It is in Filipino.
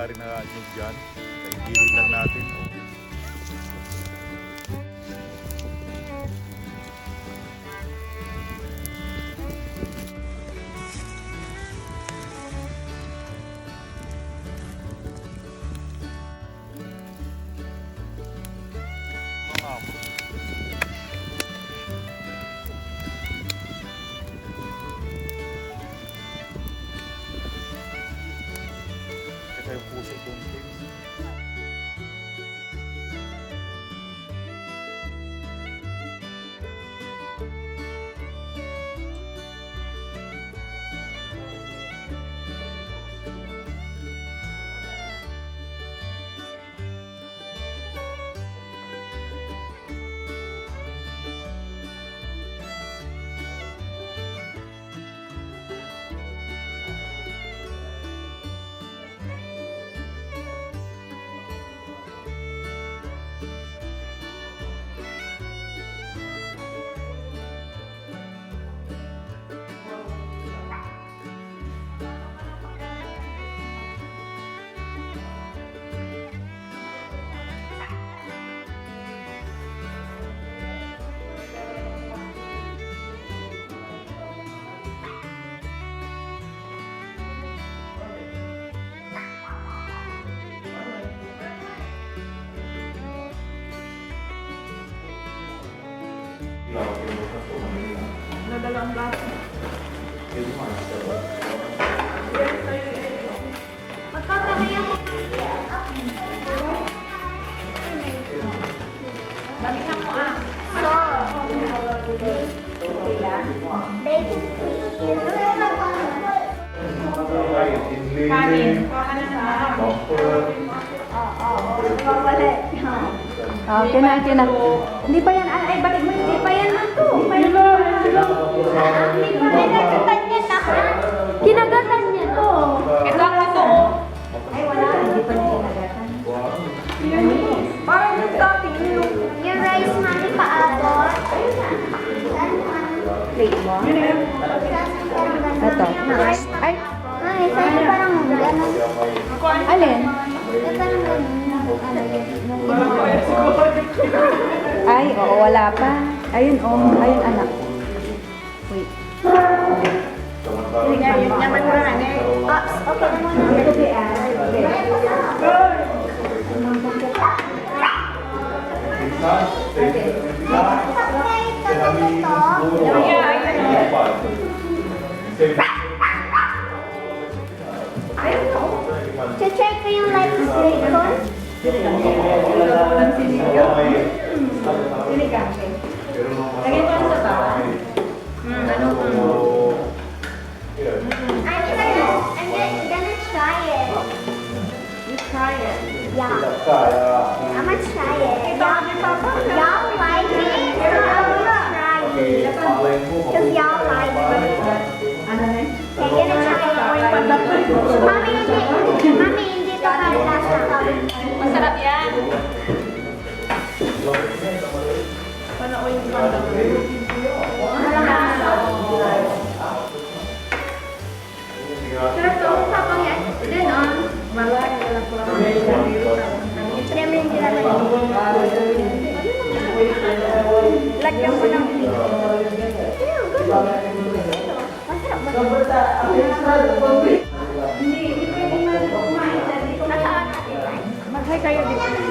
nangyayari na nyug dyan. Kaigilid lang natin. Oh. Ito yung puso doon, please. Nadala ang lahat. Magkakamayan mo. Balikan mo ah. Bacon please. Kanin. Kanin na. Okay na, okay na. Hindi pa yan. Ay, balik mo. Hindi pa yan na to. Hindi pa may nagkatan niya na. Kinagatan niya to. Ito ang ito. Ay, wala. Hindi pa niya kinagatan. Parang yung topping. Yung rice mami paabot. Plate mo. Ito. Ay, Mami, sa'yo parang gano'n. alin? Parang gano'n. Ay, oo, wala pa. Ayun, oh. Ayun, anak. Wait. Hindi nga, yun naman mo na eh. Okay naman. Ito ba yan? Check ko yung light bacon. Lagyan ko sa tawa. I'm gonna try it. You try it. Yeah. I'm gonna try it. Y'all like it? I'm gonna try it. Because y'all like it. Ano na? Okay, gonna try it. Mami, hindi to kalasa. Masarap yan. Panooy yung pandang. Sarap to. Tapang yan. Then on. Malaki ka lang pula. Kaya may hindi naman. Lagyan mo ng Masarap ba? Hindi pwede na kumain. Nasaan natin? Mag-hi kayo dito.